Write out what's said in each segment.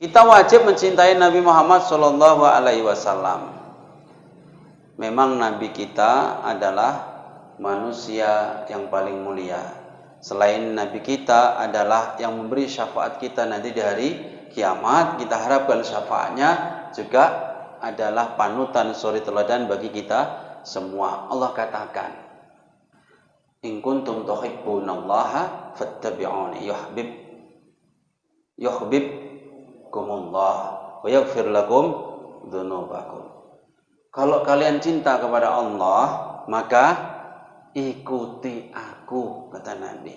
Kita wajib mencintai Nabi Muhammad Sallallahu Alaihi Wasallam. Memang Nabi kita adalah manusia yang paling mulia. Selain Nabi kita adalah yang memberi syafaat kita nanti di hari kiamat. Kita harapkan syafaatnya juga adalah panutan suri teladan bagi kita semua. Allah katakan, in kuntum tuhibbunallaha fattabi'uni yuhibbukumullah wa yaghfir lakum dzunubakum. Kalau kalian cinta kepada Allah, maka ikuti aku, kata Nabi.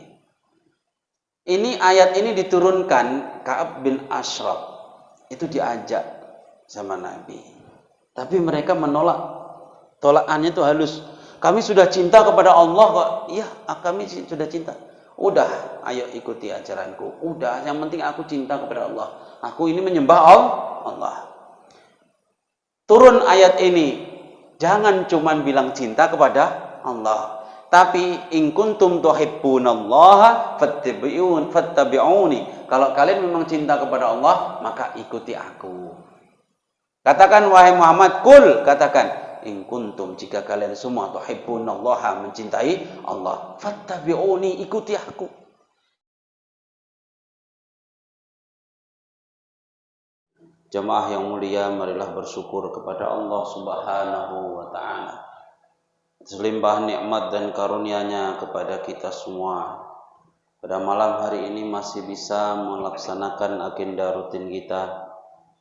Ini ayat ini diturunkan Ka'ab bin Ashraf. Itu diajak sama Nabi. Tapi mereka menolak. Tolakannya itu halus. Kami sudah cinta kepada Allah kok. Iya, kami sudah cinta. Udah, ayo ikuti ajaranku. Udah, yang penting aku cinta kepada Allah. Aku ini menyembah Allah. Turun ayat ini. Jangan cuma bilang cinta kepada Allah. Tapi in kuntum tuhibbunallaha fattabi'uni. Kalau kalian memang cinta kepada Allah, maka ikuti aku. Katakan wahai Muhammad, kul, katakan in kuntum, jika kalian semua tuhibbunallaha, mencintai Allah, fattabi'uni, ikuti aku. Jemaah yang mulia, marilah bersyukur kepada Allah Subhanahu wa taala atas limpah nikmat dan karunia-Nya kepada kita semua. Pada malam hari ini masih bisa melaksanakan agenda rutin kita,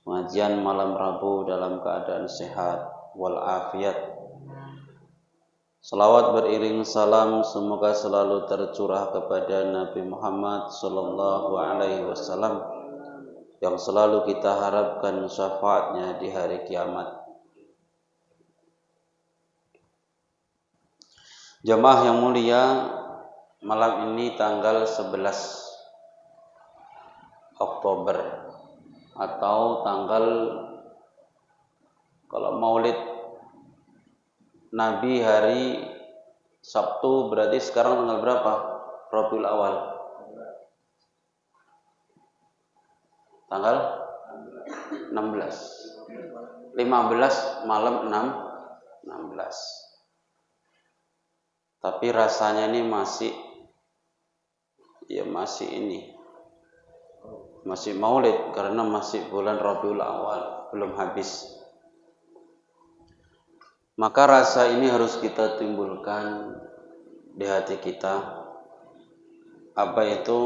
pengajian malam Rabu dalam keadaan sehat walafiat. Salawat beriring salam semoga selalu tercurah kepada Nabi Muhammad sallallahu alaihi wasallam yang selalu kita harapkan syafaatnya di hari kiamat. Jemaah yang mulia, malam ini tanggal 11 Oktober atau tanggal, kalau Maulid Nabi hari Sabtu, berarti sekarang tanggal berapa? Rabiul Awal. Tanggal 16. 15 malam 16. Tapi rasanya ini masih Maulid karena masih bulan Rabiul Awal, belum habis. Maka rasa ini harus kita timbulkan di hati kita. Apa itu?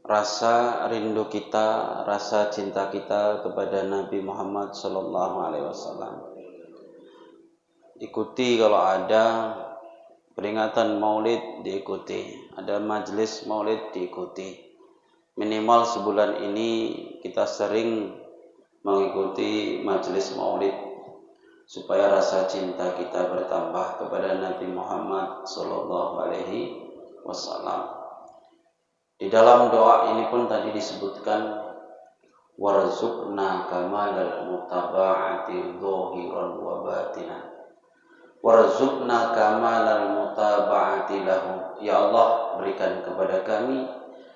Rasa rindu kita, rasa cinta kita kepada Nabi Muhammad sallallahu alaihi wasallam. Ikuti kalau ada peringatan Maulid, diikuti. Ada majelis Maulid, diikuti. Minimal sebulan ini kita sering mengikuti majelis Maulid supaya rasa cinta kita bertambah kepada Nabi Muhammad sallallahu alaihi wasallam. Di dalam doa ini pun tadi disebutkan warzuqna kamalal mutaba'ati dhahiran wa batinan. Warzuqna kamalal mutaba'ati lahu. Ya Allah, berikan kepada kami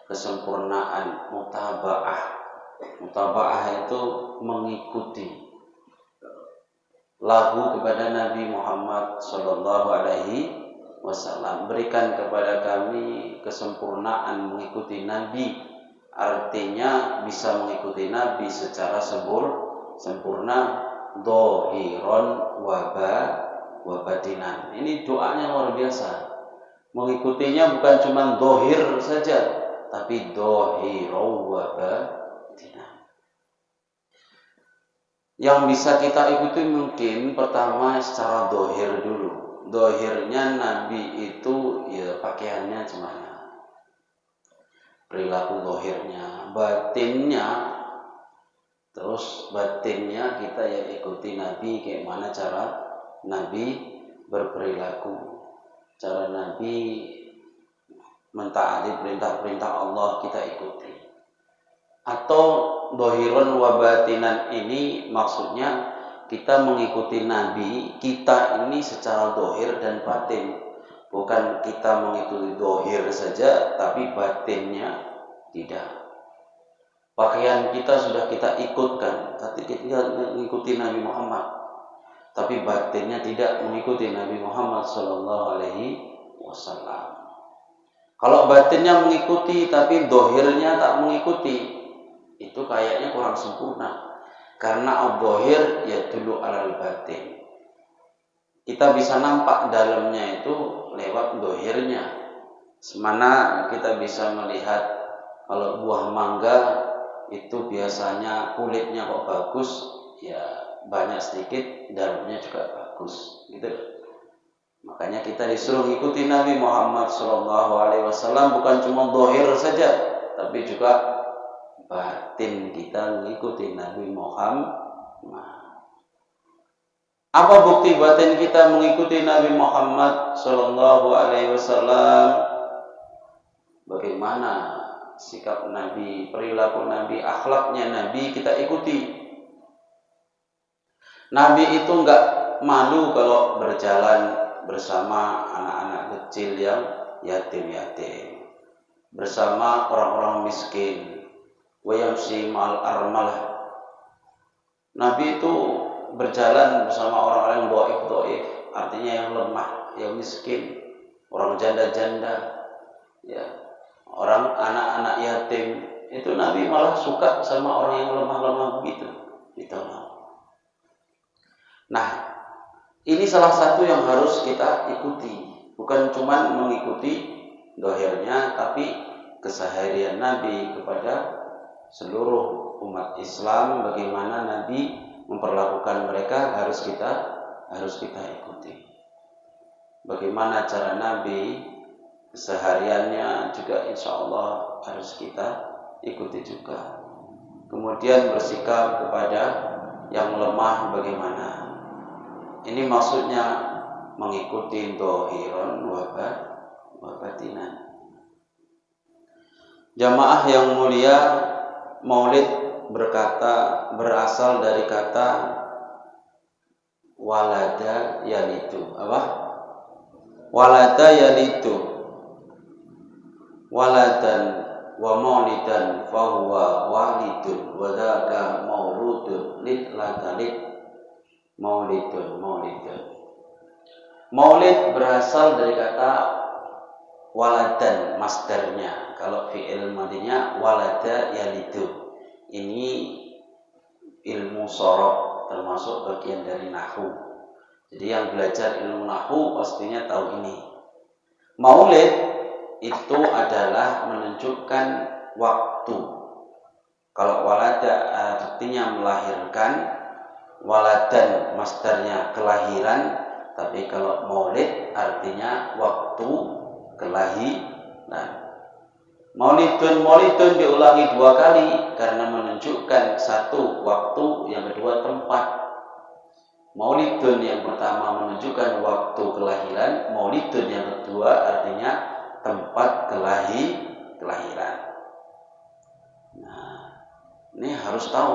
kesempurnaan mutaba'ah. Mutaba'ah itu mengikuti lahu kepada Nabi Muhammad sallallahu alaihi wasallam. Berikan kepada kami kesempurnaan mengikuti Nabi. Artinya bisa mengikuti Nabi secara sempurna, dhahiran wa batinan. Ini doanya luar biasa. Mengikutinya bukan cuma dhahir saja, tapi dhahiran wa batinan. Yang bisa kita ikuti mungkin pertama secara dhahir dulu. Dhahirnya Nabi itu ya pakaiannya gimana, perilaku dhahirnya, batinnya. Terus batinnya kita ya ikuti Nabi, kayak mana cara Nabi berperilaku, cara Nabi mentaati perintah-perintah Allah, kita ikuti. Atau dhahiran wa batinan ini maksudnya kita mengikuti Nabi kita ini secara dhahir dan batin. Bukan kita mengikuti dhahir saja tapi batinnya tidak. Pakaian kita sudah kita ikutkan, tapi kita mengikuti Nabi Muhammad, tapi batinnya tidak mengikuti Nabi Muhammad Sallallahu Alaihi Wasallam. Kalau batinnya mengikuti tapi dohirnya tak mengikuti, itu kayaknya kurang sempurna. Karena al-dohir ya dulu alal batin. Kita bisa nampak dalamnya itu lewat dohirnya. Semana kita bisa melihat kalau buah mangga itu biasanya kulitnya kok bagus, ya banyak sedikit dalamnya juga bagus, gitu. Makanya kita disuruh ikuti Nabi Muhammad SAW, bukan cuma dohir saja, tapi juga batin kita mengikuti Nabi Muhammad. Apa bukti batin kita mengikuti Nabi Muhammad SAW? Bagaimana sikap Nabi, perilaku Nabi, akhlaknya Nabi kita ikuti. Nabi itu enggak malu kalau berjalan bersama anak-anak kecil yang yatim-yatim, bersama orang-orang miskin, wa yamshi mal armalah. Nabi itu berjalan bersama orang-orang yang dhaif, artinya yang lemah, yang miskin, orang janda-janda, ya, orang anak-anak yatim. Itu Nabi malah suka sama orang yang lemah-lemah begitu, ditolong. Nah, ini salah satu yang harus kita ikuti, bukan cuma mengikuti dohirnya, tapi keseharian Nabi kepada seluruh umat Islam, bagaimana Nabi memperlakukan mereka harus kita ikuti. Bagaimana cara Nabi kesehariannya juga insya Allah harus kita ikuti juga. Kemudian bersikap kepada yang lemah bagaimana? Ini maksudnya mengikuti dohiron wa batinan. Jamaah yang mulia, Maulid berasal dari kata walada yalidu. Apa? Walada yalidu. Waladan wa maulidan fahuwa walidun wa dzaka mauludun lid ladalid maulidun. Maulid berasal dari kata waladan, masdarnya. Kalau fi'il madinya walada yalidu. Ini ilmu sorok, termasuk bagian dari nahwu. Jadi yang belajar ilmu nahwu pastinya tahu ini. Maulid itu adalah menunjukkan waktu. Kalau walada artinya melahirkan, waladan masdarnya kelahiran, tapi kalau maulid artinya waktu kelahiran. Maulidun diulangi 2 kali karena menunjukkan satu waktu, yang kedua tempat. Maulidun yang pertama menunjukkan waktu kelahiran, maulidun yang kedua artinya tempat kelahiran. Nah, ini harus tahu.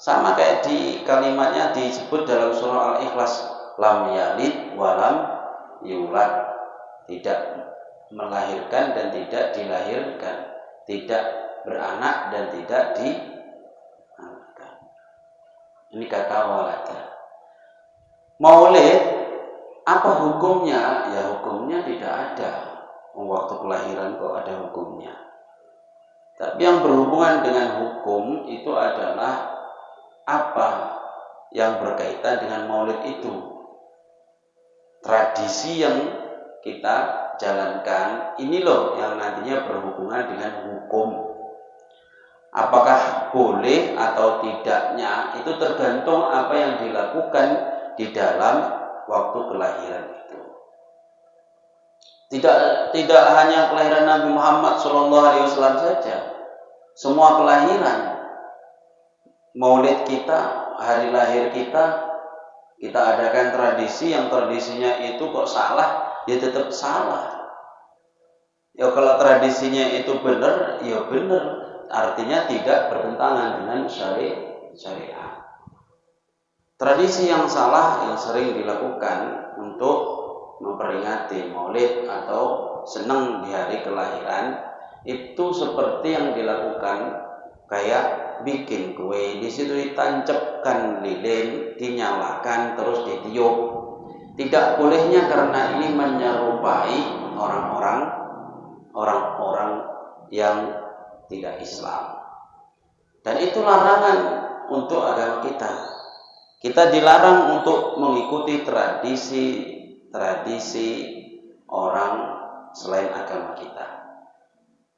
Sama kayak di kalimatnya disebut dalam surah Al-Ikhlas, lam yalid walam yulad, tidak melahirkan dan tidak dilahirkan, tidak beranak dan tidak dianakkan. Ini kata walada. Maulid apa hukumnya? Ya hukumnya tidak ada. Waktu kelahiran kok ada hukumnya. Tapi yang berhubungan dengan hukum itu adalah apa yang berkaitan dengan maulid itu. Tradisi yang kita jalankan ini loh yang nantinya berhubungan dengan hukum. Apakah boleh atau tidaknya itu tergantung apa yang dilakukan di dalam waktu kelahiran itu. Tidak hanya kelahiran Nabi Muhammad SAW saja, semua kelahiran, maulid kita, hari lahir kita adakan tradisi yang tradisinya itu kok salah, ya tetap salah. Ya kalau tradisinya itu benar, ya benar, artinya tidak bertentangan dengan syariat. Tradisi yang salah yang sering dilakukan untuk memperingati maulid atau senang di hari kelahiran itu seperti yang dilakukan Kayak bikin kue, di situ ditancapkan lilin, dinyalakan terus ditiup. Tidak bolehnya karena ini menyerupai orang-orang yang tidak Islam. Dan itu larangan untuk agama kita. Kita dilarang untuk mengikuti tradisi orang selain agama kita.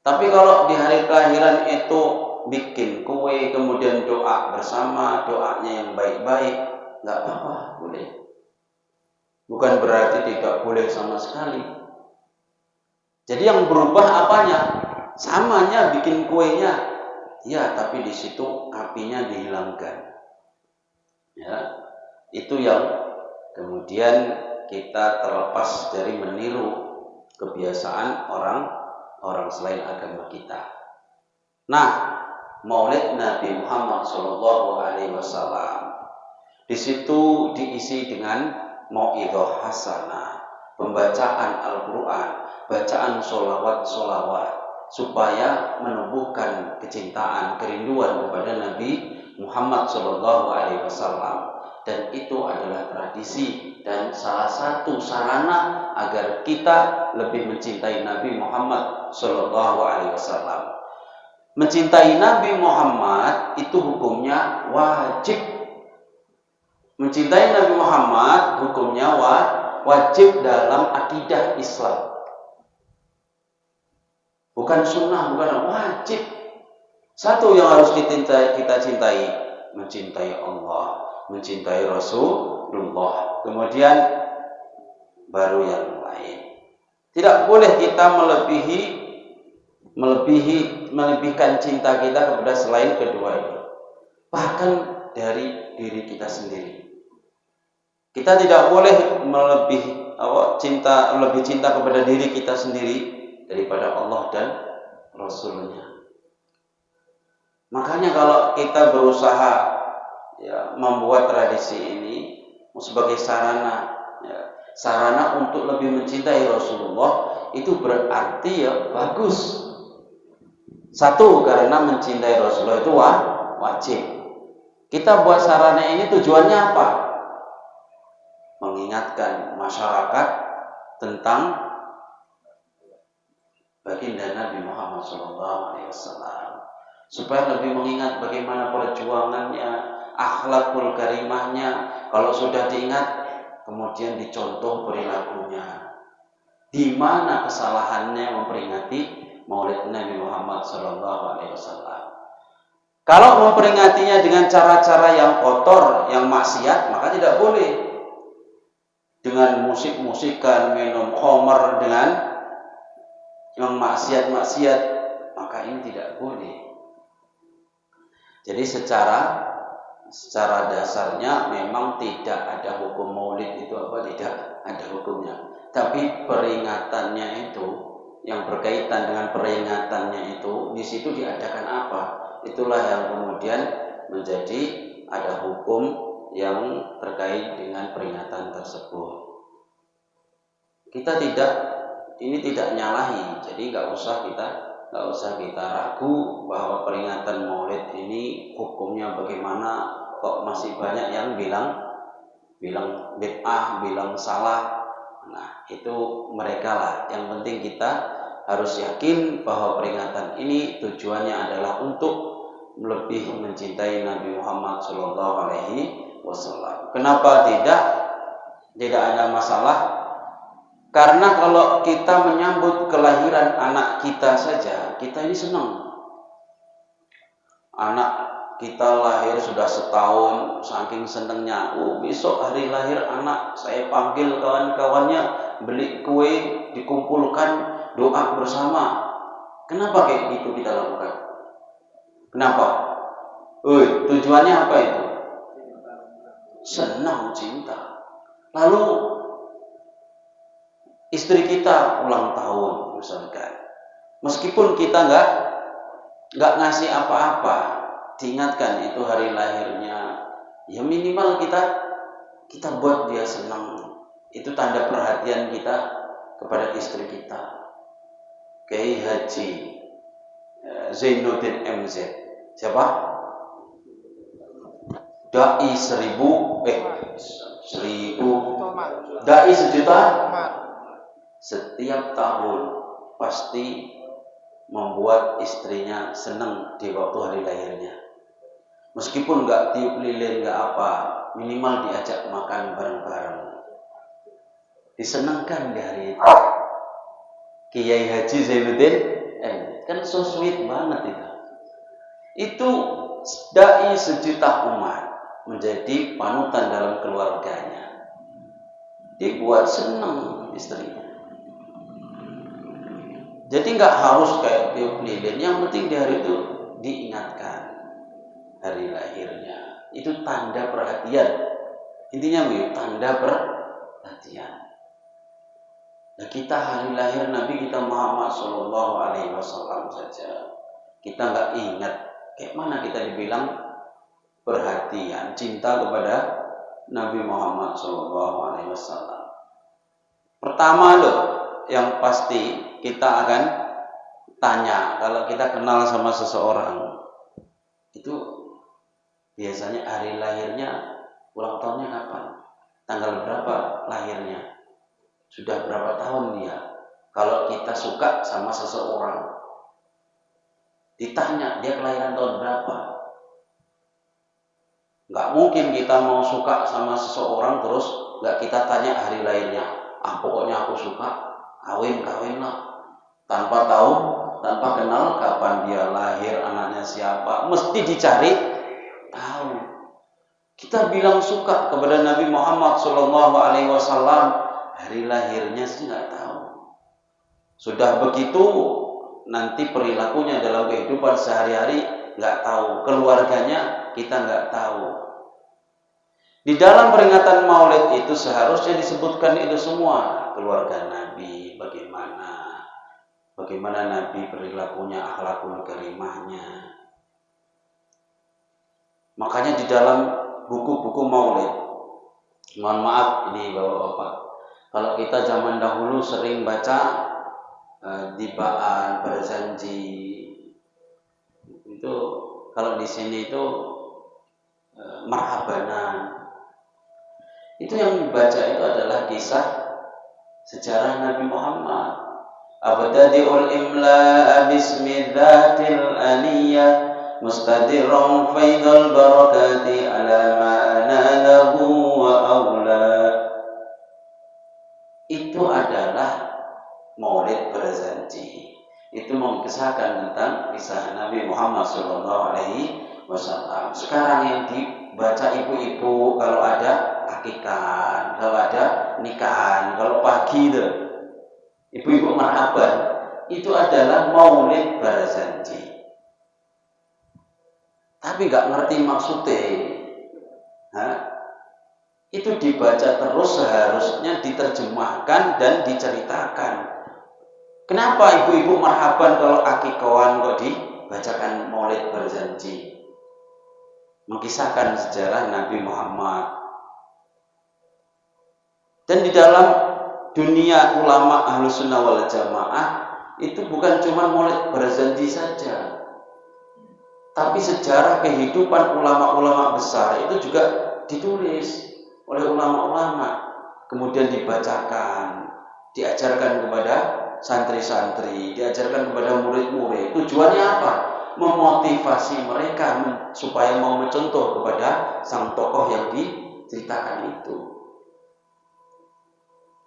Tapi kalau di hari kelahiran itu bikin kue, kemudian doa bersama, doanya yang baik-baik, nggak apa-apa, boleh. Bukan berarti tidak boleh sama sekali. Jadi yang berubah apanya? Samanya bikin kuenya, ya, tapi di situ apinya dihilangkan. Ya, itu yang kemudian kita terlepas dari meniru kebiasaan orang selain agama kita. Nah, Maulid Nabi Muhammad SAW di situ diisi dengan mau'idhah hasanah, pembacaan Al-Quran, bacaan solawat supaya menumbuhkan kecintaan, kerinduan kepada Nabi Muhammad SAW. Dan itu adalah tradisi dan salah satu sarana agar kita lebih mencintai Nabi Muhammad SAW. Mencintai Nabi Muhammad itu hukumnya wajib. Mencintai Nabi Muhammad hukumnya wajib dalam akidah Islam. Bukan sunnah, bukan wajib. Satu yang harus kita cintai, mencintai Allah, mencintai Rasulullah. Kemudian baru yang lain. Tidak boleh kita melebihkan cinta kita kepada selain kedua ini. Bahkan dari diri kita sendiri. Kita tidak boleh lebih cinta kepada diri kita sendiri daripada Allah dan Rasulnya. Makanya kalau kita berusaha membuat tradisi ini sebagai sarana untuk lebih mencintai Rasulullah, itu berarti bagus. Satu, karena mencintai Rasulullah itu wajib. Kita buat sarana ini tujuannya apa? Mengingatkan masyarakat tentang baginda Nabi Muhammad SAW, supaya lebih mengingat bagaimana perjuangannya, akhlakul karimahnya. Kalau sudah diingat, kemudian dicontoh perilakunya. Di mana kesalahannya memperingati Maulid Nabi Muhammad SAW. Kalau memperingatinya dengan cara-cara yang kotor, yang maksiat, maka tidak boleh. Dengan musik-musikan, minum khamar, dengan yang maksiat-maksiat, maka ini tidak boleh. Jadi secara dasarnya memang tidak ada hukum maulid itu tidak ada hukumnya. Tapi peringatannya itu, yang berkaitan dengan peringatannya itu, di situ diadakan apa? Itulah yang kemudian menjadi ada hukum yang terkait dengan peringatan tersebut. Kita tidak nyalahi, jadi nggak usah kita ragu bahwa peringatan Maulid ini hukumnya bagaimana. Kok masih banyak yang bilang bid'ah, bilang salah. Nah, itu mereka lah. Yang penting kita harus yakin bahwa peringatan ini tujuannya adalah untuk lebih mencintai Nabi Muhammad SAW. Kenapa tidak ada masalah? Karena kalau kita menyambut kelahiran anak kita saja, kita ini senang. Anak kita lahir sudah setahun, saking senangnya. Besok hari lahir anak, saya panggil kawan-kawannya, beli kue, dikumpulkan, doa bersama. Kenapa kayak gitu kita lakukan? Kenapa? Tujuannya apa itu? Senang, cinta. Lalu istri kita ulang tahun misalkan, meskipun kita nggak ngasih apa-apa, diingatkan itu hari lahirnya, ya minimal kita buat dia senang. Itu tanda perhatian kita kepada istri kita. Kiai Haji Zainuddin MZ, Siapa? Dai 1000 dai 1.000.000 setiap tahun pasti membuat istrinya senang di waktu hari lahirnya. Meskipun nggak tiup lilin, nggak apa, minimal diajak makan bareng-bareng. Disenangkan di hari itu. Kiai Haji Zainuddin kan so sweet banget itu. Itu dai 1.000.000 umat menjadi panutan dalam keluarganya. Dibuat senang istrinya. Jadi nggak harus kayak tiup lilin, yang penting di hari itu diingatkan hari lahirnya. Itu tanda perhatian. Intinya begitu, tanda perhatian. Nah, kita hari lahir Nabi kita Muhammad Sallallahu Alaihi Wasallam saja, kita nggak ingat. Kayak mana kita dibilang perhatian, cinta kepada Nabi Muhammad Sallallahu Alaihi Wasallam? Pertama loh, yang pasti kita akan tanya kalau kita kenal sama seseorang itu biasanya hari lahirnya, ulang tahunnya kapan, tanggal berapa lahirnya, sudah berapa tahun dia. Kalau kita suka sama seseorang, ditanya dia kelahiran tahun berapa. Nggak mungkin kita mau suka sama seseorang terus nggak kita tanya hari lahirnya. Pokoknya aku suka, kawin lah, tanpa tahu, tanpa kenal kapan dia lahir, anaknya siapa, mesti dicari tahu. Kita bilang suka kepada Nabi Muhammad Sallallahu Alaihi Wasallam, hari lahirnya sih nggak tahu. Sudah begitu nanti perilakunya dalam kehidupan sehari-hari nggak tahu, keluarganya kita nggak tahu. Di dalam peringatan Maulid itu seharusnya disebutkan itu semua, keluarga Nabi bagaimana Nabi perilakunya, akhlakul karimahnya. Makanya di dalam buku-buku Maulid, mohon maaf ini Bapak-bapak, kalau kita zaman dahulu sering baca dibaan, berjanji, itu kalau di sini itu marhabanan. Itu yang dibaca itu adalah kisah sejarah Nabi Muhammad. Abdadi'ul imla bismi dzatil aliyah mustadirun faidul barakati ala ma analah wa aula. Itu adalah Maulid berjanji. Itu mengisahkan tentang kisah Nabi Muhammad Sallallahu Alaihi Wasallam. Sekarang yang dibaca ibu-ibu kalau ada akikah, kalau ada nikahan, kalau pagi itu ibu-ibu marhaban, itu adalah Maulid berjanji. Tapi nggak ngerti maksudnya. Itu dibaca terus, seharusnya diterjemahkan dan diceritakan. Kenapa ibu-ibu marhaban kalau akikahan kok dibacakan Maulid berjanji? Mengisahkan sejarah Nabi Muhammad. Dan di dalam dunia ulama Ahlus Sunnah wal Jamaah itu bukan cuma Maulid berjanji saja, tapi sejarah kehidupan ulama-ulama besar itu juga ditulis oleh ulama-ulama, kemudian dibacakan, diajarkan kepada santri-santri, diajarkan kepada murid-murid. Tujuannya apa? Memotivasi mereka supaya mau mencontoh kepada sang tokoh yang diceritakan itu.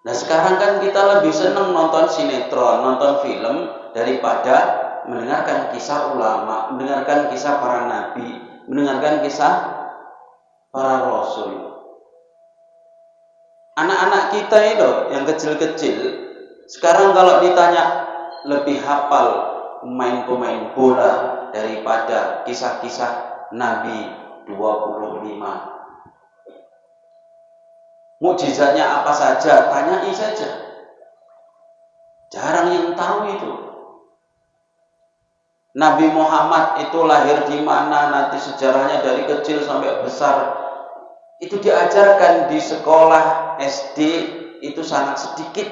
Nah sekarang kan kita lebih senang nonton sinetron, nonton film daripada mendengarkan kisah ulama, mendengarkan kisah para nabi, mendengarkan kisah para rasul. Anak-anak kita itu yang kecil-kecil sekarang kalau ditanya lebih hafal pemain-pemain bola daripada kisah-kisah Nabi 25. Mukjizatnya apa saja, tanyai saja. Jarang yang tahu itu. Nabi Muhammad itu lahir di mana, nanti sejarahnya dari kecil sampai besar. Itu diajarkan di sekolah SD itu sangat sedikit.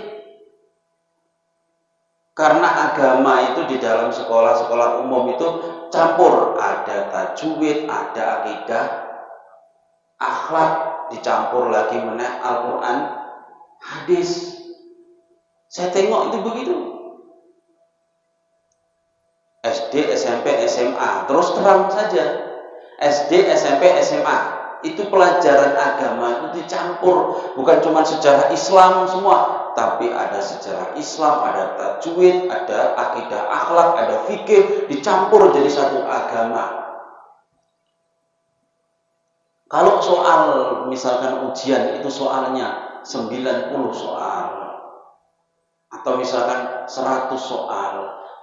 Karena agama itu di dalam sekolah-sekolah umum itu campur, ada tajwid, ada akidah, akhlak, dicampur lagi meneh Al-Quran, hadis. Saya tengok itu begitu. SD, SMP, SMA, terus terang saja. SD, SMP, SMA itu pelajaran agama itu dicampur, bukan cuma sejarah Islam semua, tapi ada sejarah Islam, ada tajwid, ada akidah akhlak, ada fikih, dicampur jadi satu agama. Kalau soal misalkan ujian itu soalnya 90 soal atau misalkan 100 soal,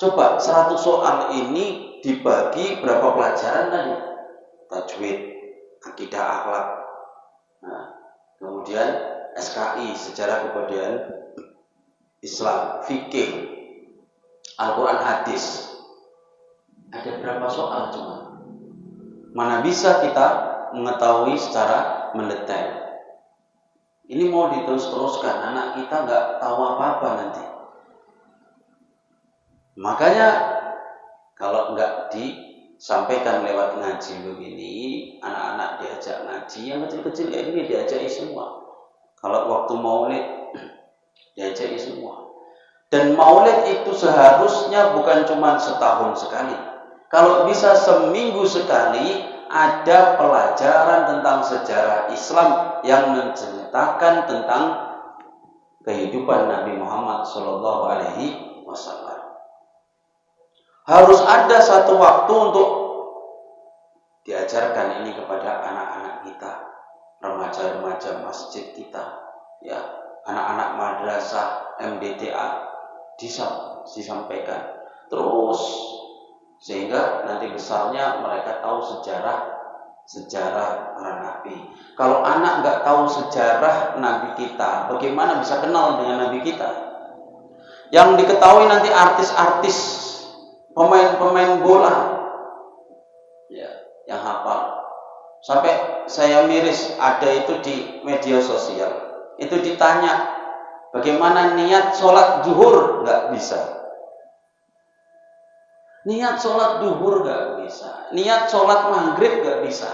coba 100 soal ini dibagi berapa pelajaran tadi? Tajwid, akidah akhlak, nah, kemudian SKI, sejarah kebudayaan Islam, fikih, Al-Quran, hadis. Ada berapa soal cuma? Mana bisa kita mengetahui secara mendetail? Ini mau diterus-teruskan, anak kita nggak tahu apa-apa nanti. Makanya kalau nggak disampaikan lewat ngaji begini, anak-anak diajak ngaji, yang kecil-kecil kayak gini diajaki semua. Kalau waktu maulid diajaki semua. Dan maulid itu seharusnya bukan cuma setahun sekali. Kalau bisa seminggu sekali ada pelajaran tentang sejarah Islam yang menceritakan tentang kehidupan Nabi Muhammad SAW. Harus ada satu waktu untuk diajarkan ini kepada anak-anak kita, remaja-remaja masjid kita, ya, anak-anak madrasah, MDTA, disampaikan terus sehingga nanti besarnya mereka tahu sejarah para nabi. Kalau anak nggak tahu sejarah nabi kita, bagaimana bisa kenal dengan nabi kita? Yang diketahui nanti artis-artis, pemain-pemain bola, ya, yang hafal. Sampai saya miris, ada itu di media sosial. Itu ditanya, bagaimana niat sholat zuhur? Nggak bisa. Niat sholat duhur gak bisa. Niat sholat maghrib gak bisa.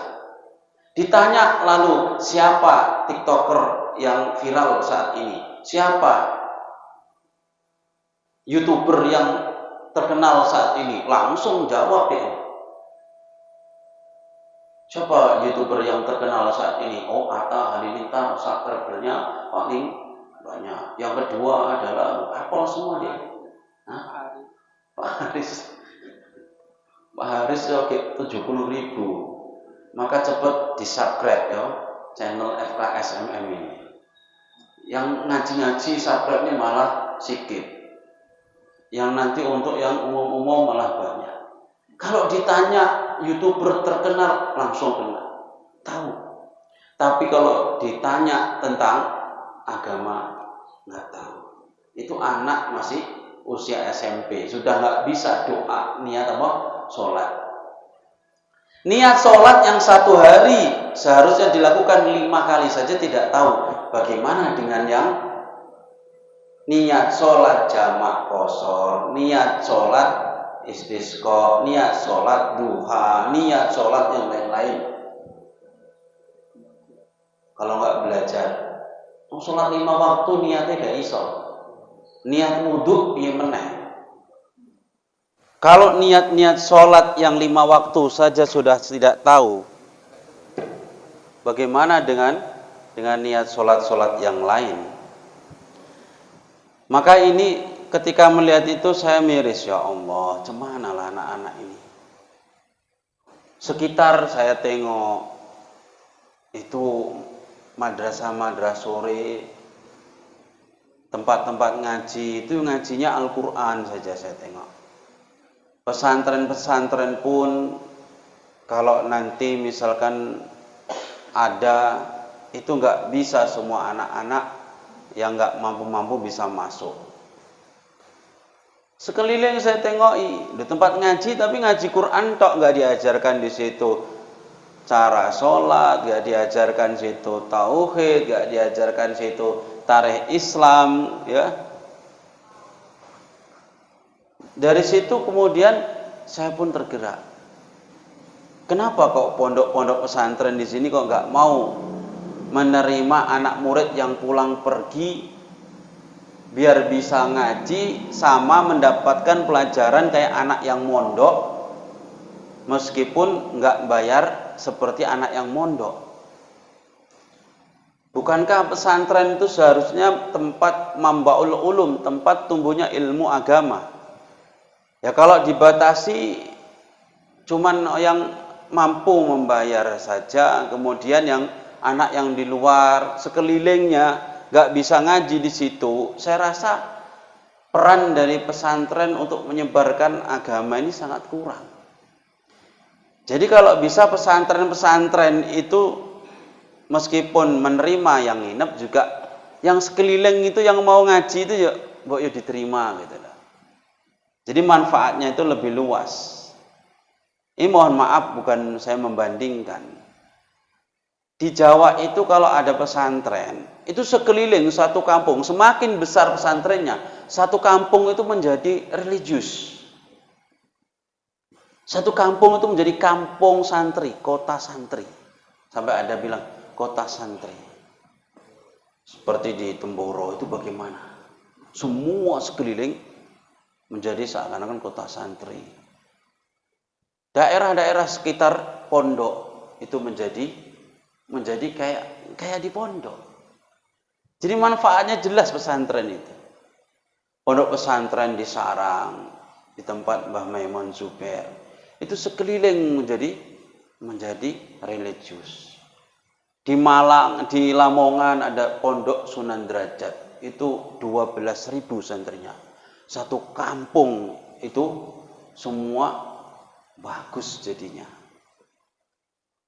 Ditanya lalu, siapa TikToker yang viral saat ini? Siapa YouTuber yang terkenal saat ini? Langsung jawab ya. Siapa YouTuber yang terkenal saat ini? Oh, Atta Halilintar, subscribernya paling banyak. Yang kedua adalah apa semua dia? Pak Haris. Pak Haris oke 70.000, maka cepat di-subscribe ya channel FKSMM ini. Yang ngaji-ngaji subscribe-nya malah sedikit. Yang nanti untuk yang umum-umum malah banyak. Kalau ditanya YouTuber terkenal langsung kenal, tahu. Tapi kalau ditanya tentang agama nggak tahu. Itu anak masih usia SMP, sudah nggak bisa doa niat apa? Sholat. Niat sholat yang satu hari seharusnya dilakukan 5 kali saja tidak tahu. Bagaimana dengan yang niat sholat jamak qashar, niat sholat istisqa, niat sholat duha, niat sholat yang lain-lain? Kalau nggak belajar, sholat 5 waktu niatnya gak iso. Niat wudhu piye meneh? Kalau niat-niat sholat yang 5 waktu saja sudah tidak tahu, bagaimana dengan niat sholat-sholat yang lain? Maka ini ketika melihat itu saya miris, ya Allah, cemana lah anak-anak ini. Sekitar saya tengok itu madrasah-madrasah sore, tempat-tempat ngaji, itu ngajinya Al-Quran saja saya tengok. Pesantren-pesantren pun kalau nanti misalkan ada, itu nggak bisa semua anak-anak yang nggak mampu-mampu bisa masuk. Sekeliling saya tengoki di tempat ngaji, tapi ngaji Quran tok, nggak diajarkan di situ cara sholat, nggak diajarkan situ tauhid, nggak diajarkan situ tarikh Islam, ya. Dari situ kemudian saya pun tergerak. Kenapa kok pondok-pondok pesantren di sini kok nggak mau menerima anak murid yang pulang pergi biar bisa ngaji sama mendapatkan pelajaran kayak anak yang mondok meskipun nggak bayar seperti anak yang mondok? Bukankah pesantren itu seharusnya tempat mambaul ulum, tempat tumbuhnya ilmu agama? Ya kalau dibatasi cuman yang mampu membayar saja, kemudian yang anak yang di luar sekelilingnya gak bisa ngaji di situ, saya rasa peran dari pesantren untuk menyebarkan agama ini sangat kurang. Jadi kalau bisa pesantren-pesantren itu meskipun menerima yang nginep juga yang sekeliling itu yang mau ngaji itu ya mbok ya diterima gitu lah. Jadi manfaatnya itu lebih luas. Ini mohon maaf bukan saya membandingkan. Di Jawa itu kalau ada pesantren, itu sekeliling satu kampung, semakin besar pesantrennya, satu kampung itu menjadi religius. Satu kampung itu menjadi kampung santri, kota santri. Sampai ada bilang kota santri. Seperti di Temboro itu bagaimana? Semua sekeliling menjadi seakan-akan kota santri. Daerah-daerah sekitar pondok itu menjadi kayak di pondok. Jadi manfaatnya jelas pesantren itu. Pondok pesantren di Sarang, di tempat Mbah Maimun Zubair, itu sekeliling menjadi religius. Di Malang, di Lamongan ada pondok Sunan Derajat, itu 12.000 santrinya. Satu kampung itu semua bagus jadinya.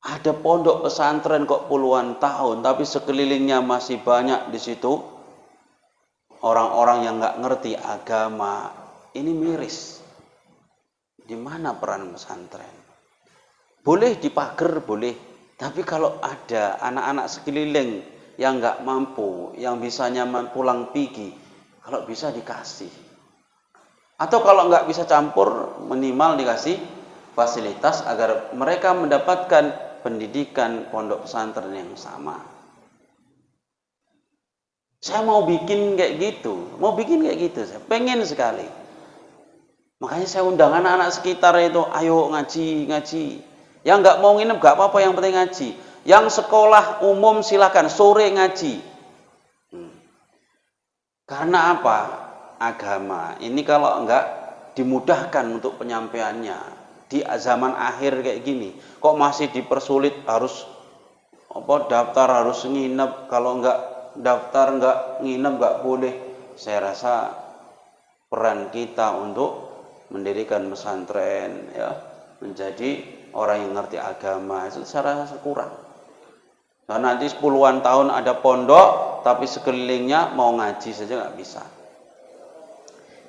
Ada pondok pesantren kok puluhan tahun, tapi sekelilingnya masih banyak di situ orang-orang yang nggak ngerti agama. Ini miris. Di mana peran pesantren? Boleh dipager, boleh. Tapi kalau ada anak-anak sekeliling yang nggak mampu, yang bisanya pulang pergi, kalau bisa dikasih. Atau kalau nggak bisa campur, minimal dikasih fasilitas agar mereka mendapatkan pendidikan pondok pesantren yang sama. Saya mau bikin kayak gitu, saya pengen sekali. Makanya saya undang anak-anak sekitar itu, ayo ngaji. Yang nggak mau nginep nggak apa-apa, yang penting ngaji. Yang sekolah umum silakan sore ngaji. Karena apa? Agama ini kalau nggak dimudahkan untuk penyampaiannya di zaman akhir kayak gini, kok masih dipersulit, harus daftar, harus nginep, kalau nggak daftar nggak nginep nggak boleh. Saya rasa peran kita untuk mendirikan pesantren ya, menjadi orang yang ngerti agama itu saya rasa kurang. Nah, nanti puluhan tahun ada pondok tapi sekelilingnya mau ngaji saja nggak bisa.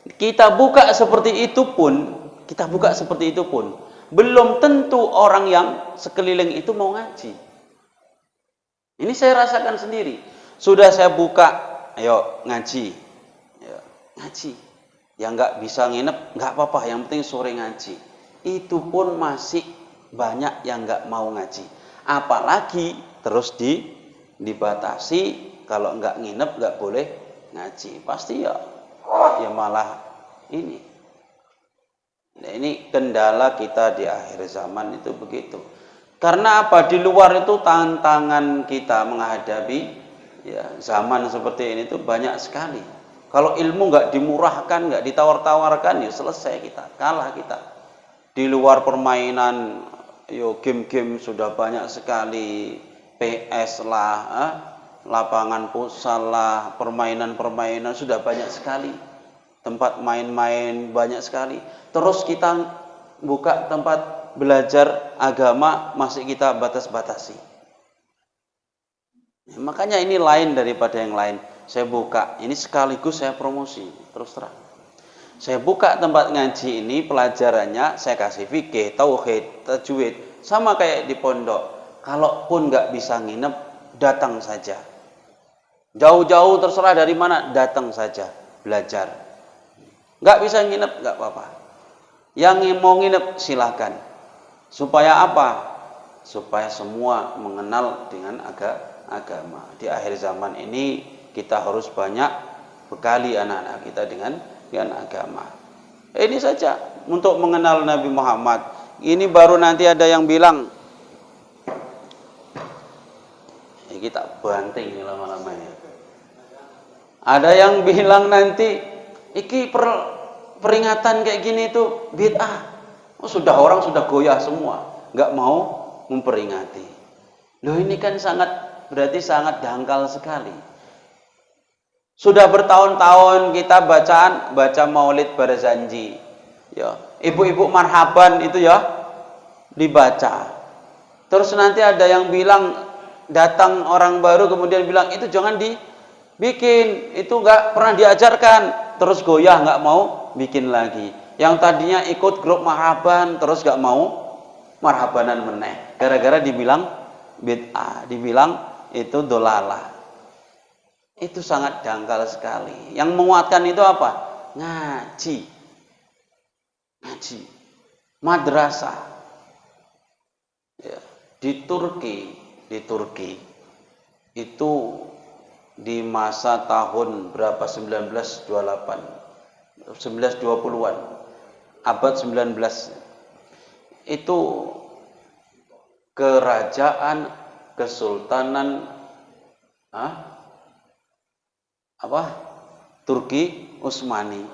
Kita buka seperti itu pun belum tentu orang yang sekeliling itu mau ngaji. Ini saya rasakan sendiri. Sudah saya buka, ayo ngaji. Ya, ngaji. Yang nggak bisa nginep nggak apa-apa, yang penting sore ngaji. Itu pun masih banyak yang nggak mau ngaji. Apalagi terus dibatasi, kalau nggak nginep nggak boleh ngaji. Pasti ya malah ini. Nah, ini kendala kita di akhir zaman itu begitu. Karena apa? Di luar itu tantangan kita menghadapi ya zaman seperti ini itu banyak sekali. Kalau ilmu nggak dimurahkan, nggak ditawar-tawarkan, ya selesai kita, kalah kita. Di luar permainan, game-game sudah banyak sekali, PS lah, lapangan futsal lah, permainan-permainan sudah banyak sekali. Tempat main-main banyak sekali. Terus kita buka tempat belajar agama masih kita batas-batasi. Ya, makanya ini lain daripada yang lain. Saya buka, ini sekaligus saya promosi, terus terang. Saya buka tempat ngaji ini, pelajarannya saya kasih fikih, tauhid, tajwid, sama kayak di pondok. Kalaupun nggak bisa nginep, datang saja. Jauh-jauh terserah dari mana, datang saja, belajar. Nggak bisa nginep, nggak apa-apa. Yang mau nginep silakan. Supaya apa? Supaya semua mengenal dengan agama. Di akhir zaman ini kita harus banyak bekali anak-anak kita dengan agama. Ini saja untuk mengenal Nabi Muhammad. Ini baru nanti ada yang bilang, kita banting lama-lama ya. Ada yang bilang nanti, iki peringatan kayak gini itu bid'ah. Oh, orang sudah goyah semua, nggak mau memperingati. Loh, ini kan berarti sangat dangkal sekali. Sudah bertahun-tahun kita baca Maulid Barzanji, ya, ibu-ibu marhaban itu ya dibaca. Terus nanti ada yang bilang, datang orang baru kemudian bilang itu jangan dibikin, itu nggak pernah diajarkan. Terus goyah nggak mau bikin lagi. Yang tadinya ikut grup marhaban terus nggak mau marhabanan meneh, gara-gara dibilang bid'ah, dibilang itu dolalah. Itu sangat dangkal sekali. Yang menguatkan itu apa? Ngaji, madrasah. Ya, di Turki itu di masa tahun berapa, 1920-an, abad 19, itu kerajaan kesultanan Turki Utsmani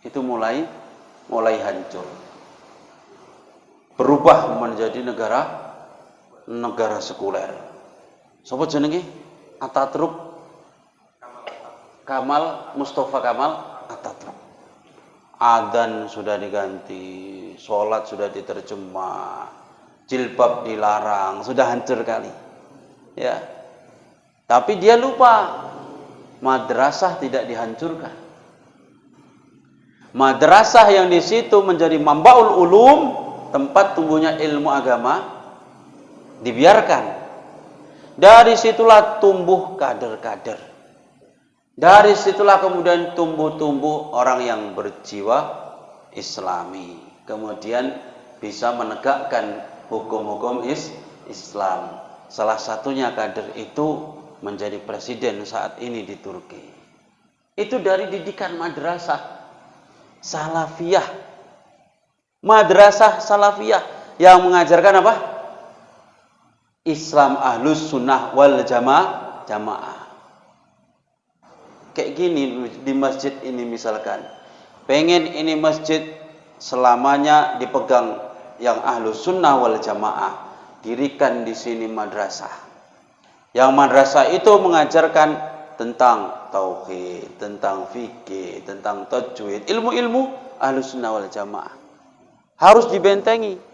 itu mulai hancur, berubah menjadi negara sekuler. Sopo jenenge? Atatürk, Mustafa Kamal Atatürk. Adzan sudah diganti, sholat sudah diterjemah, jilbab dilarang, sudah hancur kali. Ya. Tapi dia lupa, madrasah tidak dihancurkan. Madrasah yang di situ menjadi mambaul ulum, tempat tumbuhnya ilmu agama, dibiarkan. Dari situlah tumbuh kader-kader. Dari situlah kemudian tumbuh orang yang berjiwa Islami. Kemudian bisa menegakkan hukum-hukum Islam. Salah satunya kader itu menjadi presiden saat ini di Turki. Itu dari didikan madrasah salafiyah. Madrasah salafiyah yang mengajarkan apa? Islam ahlus sunnah wal jamaah. Kayak gini di masjid ini misalkan, pengen ini masjid selamanya dipegang yang ahlus sunnah wal jamaah, dirikan di sini madrasah. Yang madrasah itu mengajarkan tentang tauhid, tentang fikih, tentang tajwid, ilmu-ilmu ahlus sunnah wal jamaah. Harus dibentengi.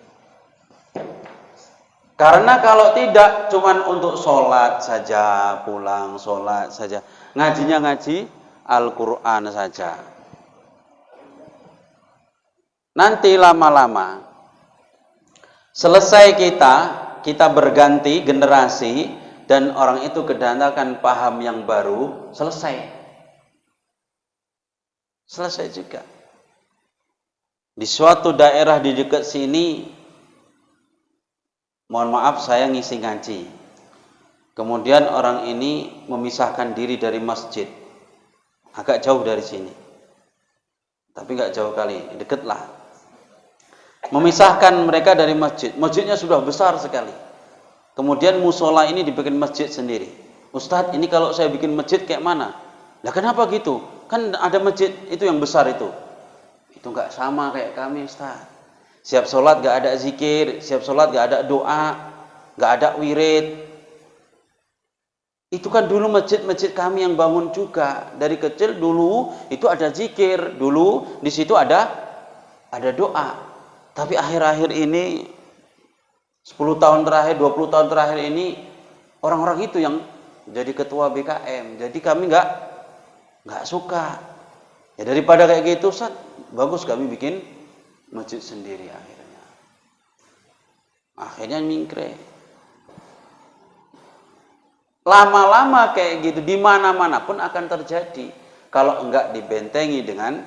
Karena kalau tidak, cuman untuk sholat saja, pulang sholat saja, ngajinya ngaji Al-Quran saja. Nanti lama-lama, selesai kita berganti generasi, dan orang itu kedatangan paham yang baru, selesai juga. Di suatu daerah di dekat sini, mohon maaf saya ngisi ngaji. Kemudian orang ini memisahkan diri dari masjid. Agak jauh dari sini. Tapi nggak jauh kali, deket lah. Memisahkan mereka dari masjid. Masjidnya sudah besar sekali. Kemudian musola ini dibikin masjid sendiri. Ustadz, ini kalau saya bikin masjid kayak mana? Lah kenapa gitu? Kan ada masjid itu yang besar itu. Itu nggak sama kayak kami, Ustadz. Siap sholat gak ada zikir, siap sholat gak ada doa, gak ada wirid. Itu kan dulu masjid-masjid kami yang bangun juga. Dari kecil dulu itu ada zikir, dulu di situ ada doa. Tapi akhir-akhir ini 10 tahun terakhir, 20 tahun terakhir ini orang-orang itu yang jadi ketua BKM. Jadi kami nggak suka. Ya daripada kayak gitu, Ustaz, bagus kami bikin masjid sendiri akhirnya mingkre. Lama-lama kayak gitu di mana-mana pun akan terjadi kalau enggak dibentengi dengan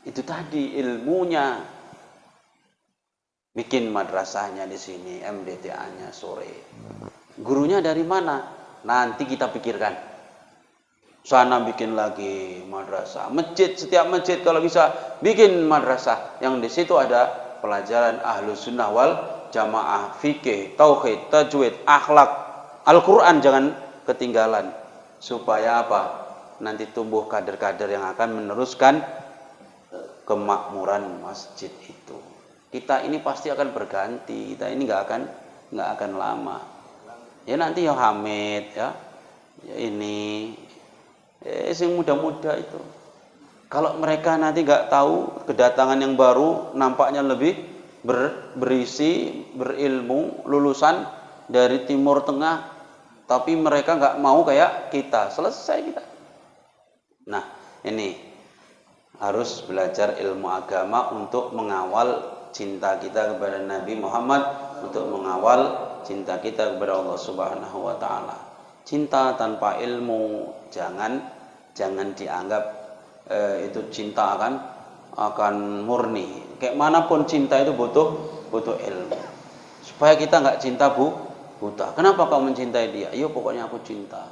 itu tadi ilmunya. bikin madrasahnya di sini, MDTA-nya sore. Gurunya dari mana? Nanti kita pikirkan. Sana bikin lagi madrasah, masjid, setiap masjid kalau bisa bikin madrasah yang di situ ada pelajaran Ahlus Sunnah wal Jamaah, fikih, tauhid, tajwid, akhlak, Al-Quran jangan ketinggalan. Supaya apa? Nanti tumbuh kader-kader yang akan meneruskan kemakmuran masjid itu. Kita ini pasti akan berganti. Kita ini nggak akan lama. Ya nanti ya Hamid ya ini yang muda-muda itu. Kalau mereka nanti nggak tahu kedatangan yang baru nampaknya lebih berisi, berilmu, lulusan dari Timur Tengah, tapi mereka nggak mau kayak kita, selesai kita. Nah, ini harus belajar ilmu agama untuk mengawal cinta kita kepada Nabi Muhammad, untuk mengawal cinta kita kepada Allah Subhanahu wa taala. Cinta tanpa ilmu jangan dianggap itu cinta akan murni. Kayak manapun cinta itu butuh ilmu. Supaya kita nggak cinta buta. Kenapa kau mencintai dia? Iya pokoknya aku cinta.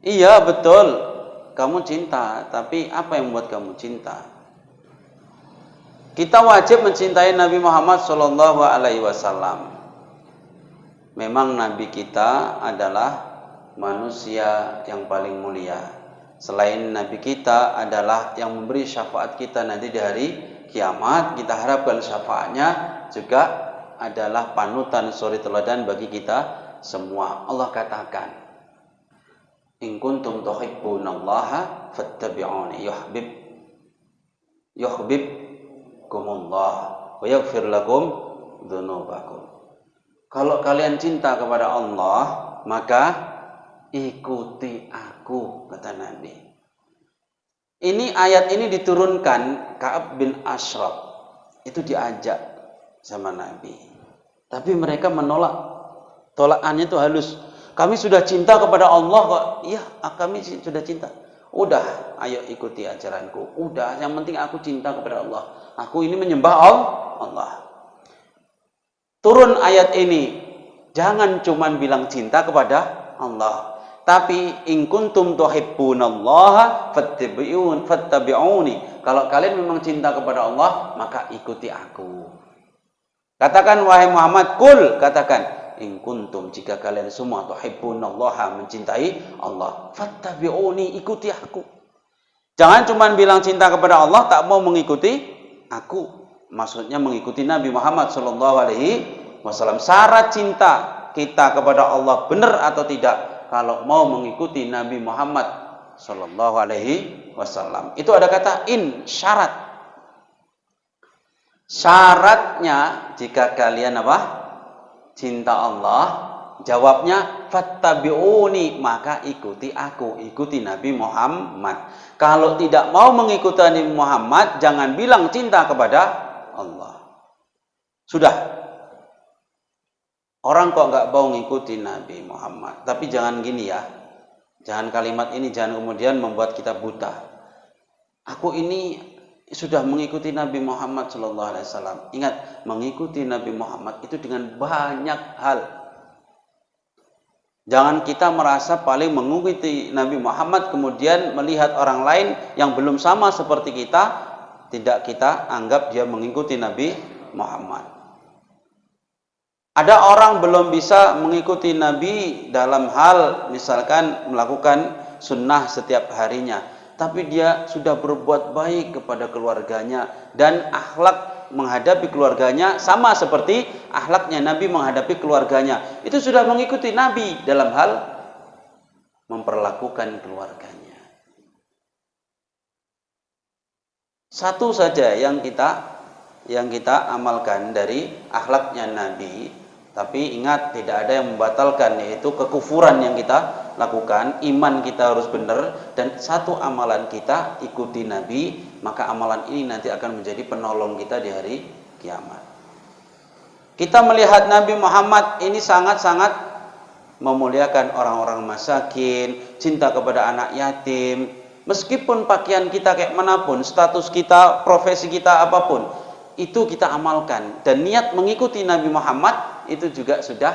Iya betul, kamu cinta, tapi apa yang membuat kamu cinta? Kita wajib mencintai Nabi Muhammad Sallallahu Alaihi Wasallam. Memang Nabi kita adalah manusia yang paling mulia. Selain Nabi kita adalah yang memberi syafaat kita nanti di hari kiamat. Kita harapkan syafaatnya juga adalah panutan suri teladan bagi kita semua. Allah katakan, in kuntum tuhibbunallaha fattabi'uni yuhibbukumullah wa yaghfir lakum dzunubakum. Kalau kalian cinta kepada Allah, maka ikuti aku, kata Nabi. Ayat ini diturunkan Ka'ab bin Ashraf. Itu diajak sama Nabi. Tapi mereka menolak. Tolakannya itu halus. Kami sudah cinta kepada Allah kok. Iya, kami sudah cinta. Udah, ayo ikuti ajaranku. Udah, yang penting aku cinta kepada Allah. Aku ini menyembah Allah. Turun ayat ini. Jangan cuman bilang cinta kepada Allah. Tapi in kuntum tuhibbunallaha fattabi'uni. Kalau kalian memang cinta kepada Allah, maka ikuti aku. Katakan wahai Muhammad, kul, katakan in kuntum, jika kalian semua tuhibbunallaha, mencintai Allah, fattabi'uni, ikuti aku. Jangan cuma bilang cinta kepada Allah tak mau mengikuti aku. Maksudnya mengikuti Nabi Muhammad sallallahu alaihi wasallam. Syarat cinta kita kepada Allah benar atau tidak kalau mau mengikuti Nabi Muhammad sallallahu alaihi wasallam. Itu ada kata in, syarat. Syaratnya jika kalian cinta Allah, jawabnya fattabi'uni, maka ikuti aku, ikuti Nabi Muhammad. Kalau tidak mau mengikuti Nabi Muhammad, jangan bilang cinta kepada Allah. Sudah. Orang kok nggak mau mengikuti Nabi Muhammad. Tapi jangan gini ya. Jangan kalimat ini jangan kemudian membuat kita buta. Aku ini sudah mengikuti Nabi Muhammad sallallahu alaihi wasallam. Ingat, mengikuti Nabi Muhammad itu dengan banyak hal. Jangan kita merasa paling mengikuti Nabi Muhammad kemudian melihat orang lain yang belum sama seperti kita, tidak kita anggap dia mengikuti Nabi Muhammad. Ada orang belum bisa mengikuti Nabi dalam hal misalkan melakukan sunnah setiap harinya, tapi dia sudah berbuat baik kepada keluarganya dan akhlak menghadapi keluarganya sama seperti akhlaknya Nabi menghadapi keluarganya. Itu sudah mengikuti Nabi dalam hal memperlakukan keluarganya. Satu saja yang kita amalkan dari akhlaknya Nabi. Tapi ingat, tidak ada yang membatalkan, yaitu kekufuran yang kita lakukan. Iman kita harus benar. Dan satu amalan kita ikuti Nabi, maka amalan ini nanti akan menjadi penolong kita di hari kiamat. Kita melihat Nabi Muhammad ini sangat-sangat memuliakan orang-orang masakin, cinta kepada anak yatim. Meskipun pakaian kita kayak manapun, status kita, profesi kita apapun, itu kita amalkan. Dan niat mengikuti Nabi Muhammad itu juga sudah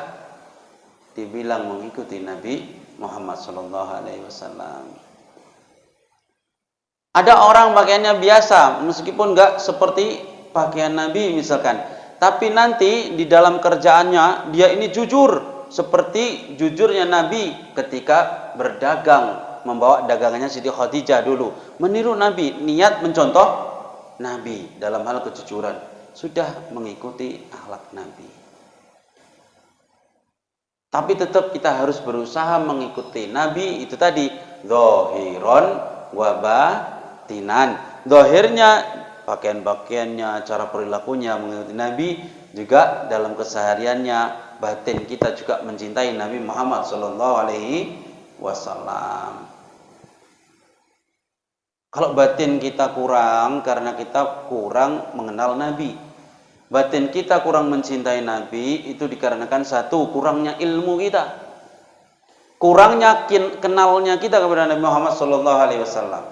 dibilang mengikuti Nabi Muhammad sallallahu alaihi wasallam. Ada orang pakaiannya biasa, meskipun enggak seperti pakaian Nabi misalkan, tapi nanti di dalam kerjaannya dia ini jujur seperti jujurnya Nabi ketika berdagang, membawa dagangannya Siti Khadijah dulu, meniru Nabi, niat mencontoh Nabi dalam hal kejujuran, sudah mengikuti akhlak Nabi. Tapi tetap kita harus berusaha mengikuti Nabi itu tadi, zahiron wa batinan. Zahirnya pakaian-pakaiannya, cara perilakunya mengikuti Nabi, juga dalam kesehariannya, batin kita juga mencintai Nabi Muhammad sallallahu alaihi wasallam. Kalau batin kita kurang karena kita kurang mengenal Nabi, batin kita kurang mencintai Nabi, itu dikarenakan satu, kurangnya ilmu kita, kurangnya kenalnya kita kepada Nabi Muhammad sallallahu alaihi wasallam.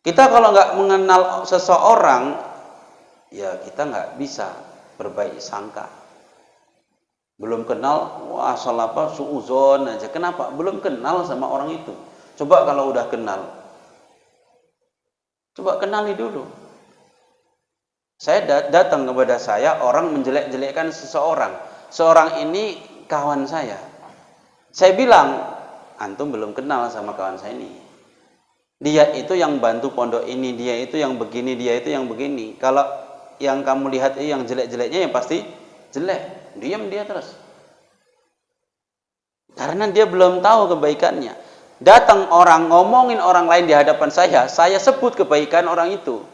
Kita kalau nggak mengenal seseorang, ya kita nggak bisa berbaik sangka. Belum kenal, wah asal apa, suuzon aja. Kenapa? Belum kenal sama orang itu. Coba kalau udah kenal, coba kenali dulu. Saya datang kepada saya, orang menjelek-jelekkan seseorang. Seorang ini kawan saya. Saya bilang, antum belum kenal sama kawan saya ini. Dia itu yang bantu pondok ini, dia itu yang begini, dia itu yang begini. Kalau yang kamu lihat itu yang jelek-jeleknya, ya pasti jelek. Diam dia terus. Karena dia belum tahu kebaikannya. Datang orang ngomongin orang lain di hadapan saya sebut kebaikan orang itu.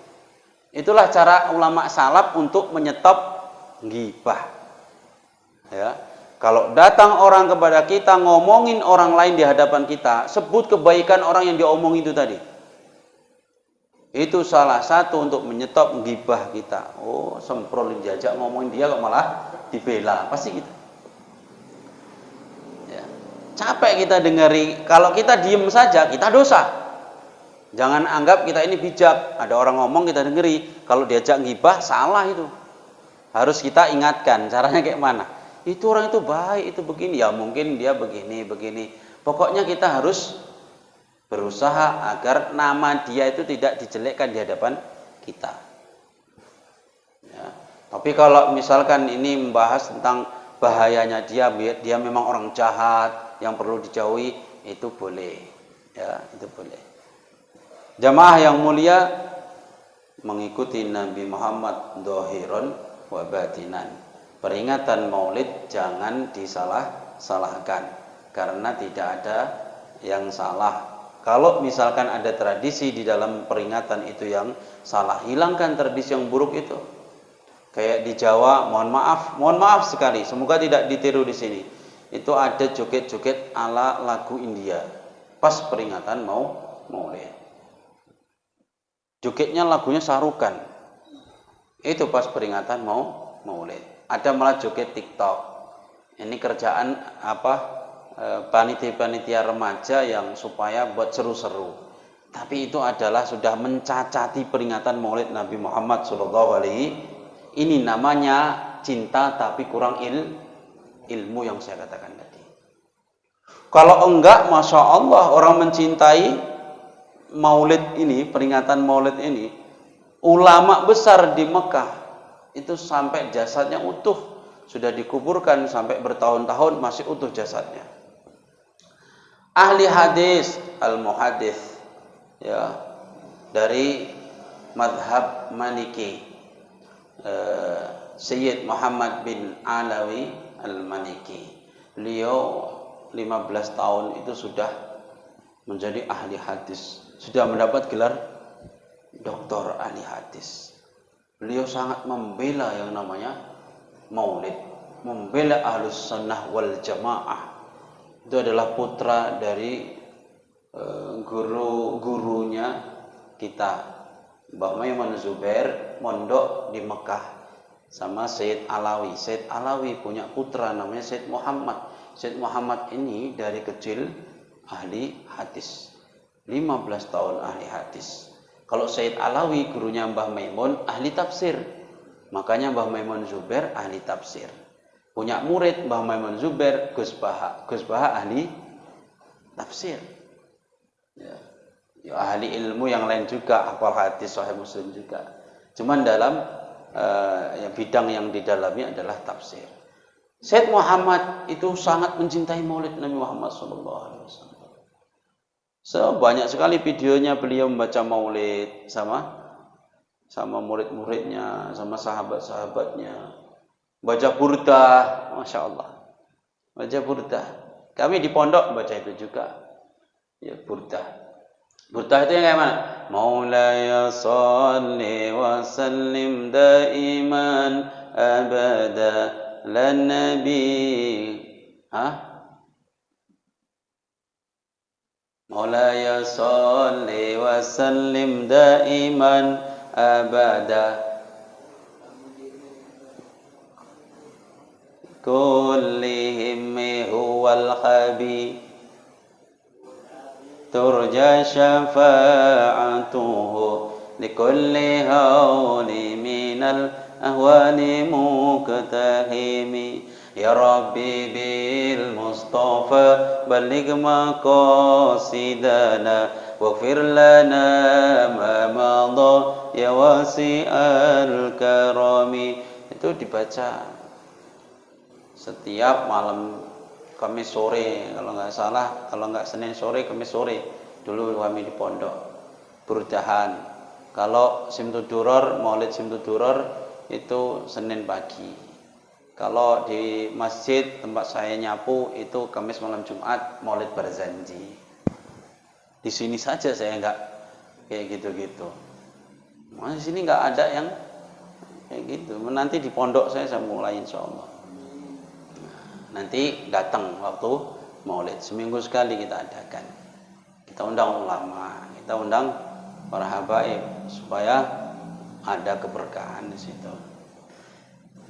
Itulah cara ulama salaf untuk menyetop ghibah. Ya. Kalau datang orang kepada kita ngomongin orang lain di hadapan kita, sebut kebaikan orang yang diomong itu tadi. Itu salah satu untuk menyetop ghibah kita. Oh, semprol diajak ngomongin dia kok malah dibela. Pasti gitu. Ya. Capek kita dengeri. Kalau kita diem saja, kita dosa. Jangan anggap kita ini bijak. Ada orang ngomong kita dengeri. Kalau diajak ghibah, salah itu. Harus kita ingatkan. Caranya kayak mana? Itu orang itu baik, itu begini. Ya mungkin dia begini. Pokoknya kita harus berusaha agar nama dia itu tidak dijelekkan di hadapan kita. Ya. Tapi kalau misalkan ini membahas tentang bahayanya dia memang orang jahat yang perlu dijauhi, itu boleh. Ya, itu boleh. Jamaah yang mulia, mengikuti Nabi Muhammad dhahiran wa batinan. Peringatan Maulid jangan disalah-salahkan, karena tidak ada yang salah. Kalau misalkan ada tradisi di dalam peringatan itu yang salah, hilangkan tradisi yang buruk itu. Kayak di Jawa, mohon maaf sekali, semoga tidak ditiru di sini. Itu ada joget-joget ala lagu India pas peringatan Maulid. Jogetnya lagunya Sarukan. Itu pas peringatan Maulid. Ada malah joget TikTok. Ini kerjaan panitia remaja yang supaya buat seru-seru. Tapi itu adalah sudah mencacati peringatan Maulid Nabi Muhammad SAW. Ini namanya cinta tapi kurang ilmu yang saya katakan tadi. Kalau enggak, masya Allah, orang mencintai Maulid ini, peringatan Maulid ini, ulama besar di Mekah itu sampai jasadnya utuh, sudah dikuburkan sampai bertahun-tahun masih utuh jasadnya. Ahli hadis, al-muhaddits, ya, dari madhab Maliki, Sayyid Muhammad bin Alawi al-Maliki. Beliau 15 tahun itu sudah menjadi ahli hadis, sudah mendapat gelar doktor ahli hadis. Beliau sangat membela yang namanya Maulid, membela Ahlus Sunnah wal Jamaah. Itu adalah putra dari guru-gurunya kita, Mbah Maimun Zubair, mondok di Mekah sama Sayyid Alawi. Sayyid Alawi punya putra namanya Sayyid Muhammad. Sayyid Muhammad ini dari kecil ahli hadis, 15 tahun ahli hadis. Kalau Said Alawi gurunya Mbah Maimun ahli tafsir. Makanya Mbah Maimun Zubair ahli tafsir. Punya murid Mbah Maimun Zubair Gus Baha. Gus Baha ahli tafsir. Ya. Ya, ahli ilmu yang lain juga, hafal hadis Sahih Muslim juga. Cuman dalam bidang yang didalami adalah tafsir. Said Muhammad itu sangat mencintai Maulid Nabi Muhammad SAW. Banyak sekali videonya beliau membaca Maulid sama murid-muridnya, sama sahabat-sahabatnya. Baca burdah, Masya Allah. Baca burdah. Kami di pondok baca itu juga. Ya, burdah. Burdah itu yang kayak mana? Maulaya salli wa sallim daiman abada lan nabi. Maulaya salli wa sallim daiman abada kullihim huwal habib turja syafa'atuhu likulli hawli minal ahwani muktahimi ya Rabbi bil Mustafa baligh maqasidana waghfir lana ma madha ya wasi'al karami. Itu dibaca setiap malam Kamis sore, kalau nggak salah, kalau nggak Senin sore, Kamis sore. Dulu kami di pondok burdahan. Kalau Simtuduror, Maulid Simtuduror itu Senin pagi. Kalau di masjid tempat saya nyapu itu Kamis malam Jumat Maulid Barzanji. Di sini saja saya nggak kayak gitu-gitu. Di sini nggak ada yang kayak gitu. Nanti di pondok saya mulai insya Allah. Nanti datang waktu Maulid, seminggu sekali kita adakan. Kita undang ulama, kita undang para habaib supaya ada keberkahan di situ.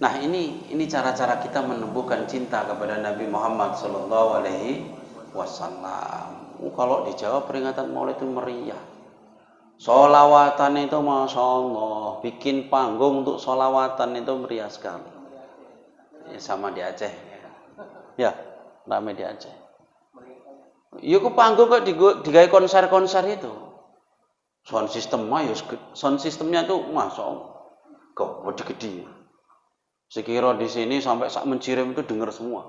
Nah, ini cara-cara kita menumbuhkan cinta kepada Nabi Muhammad sallallahu alaihi wasallam. Kalau di Jawa peringatan Maulid itu meriah. Sholawatan itu Masya Allah, bikin panggung untuk sholawatan itu meriah sekali. Ya, sama di Aceh. Ya, ramai di Aceh. Ya ke panggung kok digawe konser-konser itu. Sound systemnya tuh Masya Allah. Kok gede-gede. Sekira di sini sampai sak Mencirim itu dengar semua.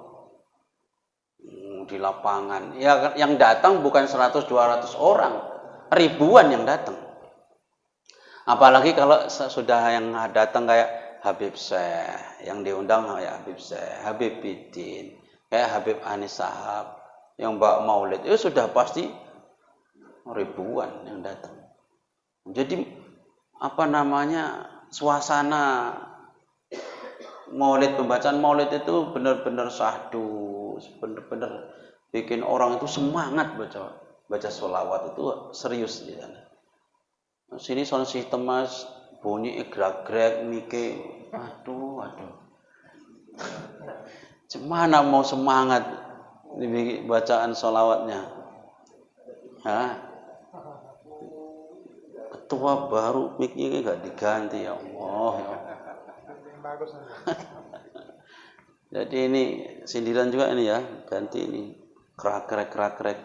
Di lapangan. Ya, yang datang bukan 100-200 orang. Ribuan yang datang. Apalagi kalau sudah yang datang kayak Habib Syekh, yang diundang kayak Habib Syekh, Habib Bidin, kayak Habib Anis Sahab, yang Mbak Maulid, itu sudah pasti ribuan yang datang. Jadi suasana Maulid, pembacaan Maulid itu benar-benar syahdu, benar-benar bikin orang itu semangat baca sholawat itu serius di sana. Sini sound system mas bunyi gerak-gerak mikir, aduh. Gimana mau semangat di bacaan sholawatnya? Ketua baru miknya nggak diganti ya Allah. Jadi ini sindiran juga ini ya, ganti ini kerak-kerek.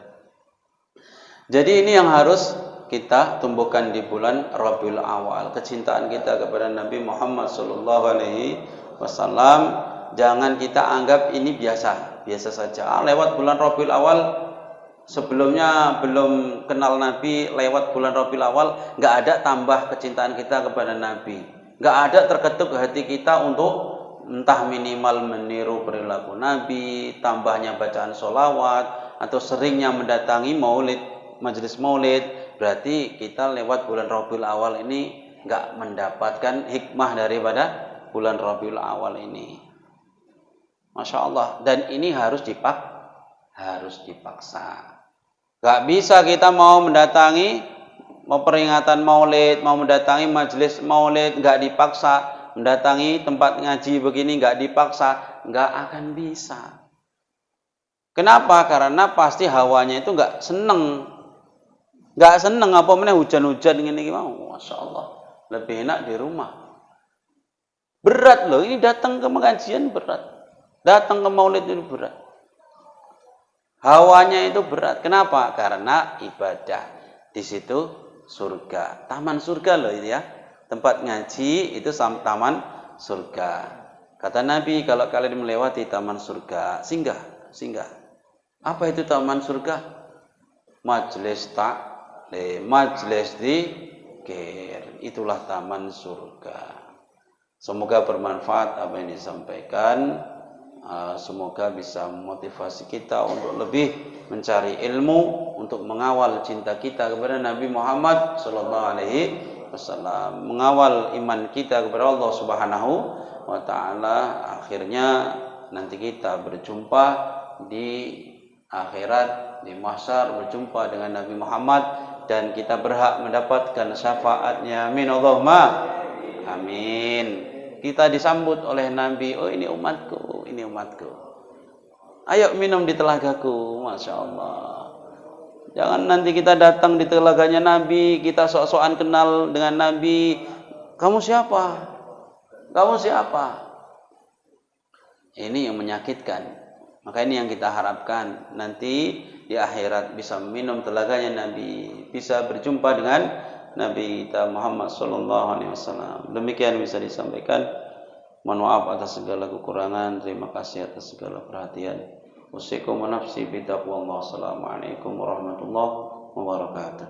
Jadi ini yang harus kita tumbuhkan di bulan Rabiul Awal, kecintaan kita kepada Nabi Muhammad sallallahu alaihi wasallam. Jangan kita anggap ini biasa saja. Lewat bulan Rabiul Awal, sebelumnya belum kenal Nabi, lewat bulan Rabiul Awal nggak ada tambah kecintaan kita kepada Nabi, nggak ada terketuk hati kita untuk entah minimal meniru perilaku Nabi, tambahnya bacaan sholawat, atau seringnya mendatangi majelis maulid. Berarti kita lewat bulan Rabiul Awal ini nggak mendapatkan hikmah daripada bulan Rabiul Awal ini. Masya Allah. Dan ini harus dipaksa. Gak bisa kita mau peringatan maulid, mau mendatangi majelis maulid, gak dipaksa. Mendatangi tempat ngaji begini gak dipaksa, gak akan bisa. Kenapa? Karena pasti hawanya itu gak seneng. Enggak seneng apa meneh hujan-hujan ngene iki mau. Masyaallah. Lebih enak di rumah. Berat loh, ini datang ke pengajian berat. Datang ke maulid ini berat. Hawanya itu berat. Kenapa? Karena ibadah. Di situ surga. Taman surga loh itu ya. Tempat ngaji itu taman surga. Kata Nabi, kalau kalian melewati taman surga, singgah. Apa itu taman surga? Majlis taklim, majlis dzikir. Itulah taman surga. Semoga bermanfaat apa yang disampaikan. Semoga bisa memotivasi kita untuk lebih mencari ilmu, untuk mengawal cinta kita kepada Nabi Muhammad sallallahu alaihi wasallam, mengawal iman kita kepada Allah Subhanahu wa taala. Akhirnya nanti kita berjumpa di akhirat, di mahsyar, berjumpa dengan Nabi Muhammad dan kita berhak mendapatkan syafaatnya. Amin Allahumma amin. Kita disambut oleh Nabi, oh ini umatku, ini umatku. Ayo minum di telagaku, Masya Allah. Jangan nanti kita datang di telaganya Nabi, kita sok-sokan kenal dengan Nabi. Kamu siapa? Kamu siapa? Ini yang menyakitkan. Maka ini yang kita harapkan. Nanti di akhirat bisa minum telaganya Nabi, bisa berjumpa dengan Nabi kita Muhammad sallallahu alaihi wasallam. Demikian bisa disampaikan. Mohon maaf atas segala kekurangan. Terima kasih atas segala perhatian. Usikum wa nafsi bi taqwallah. Assalamualaikum warahmatullahi wabarakatuh.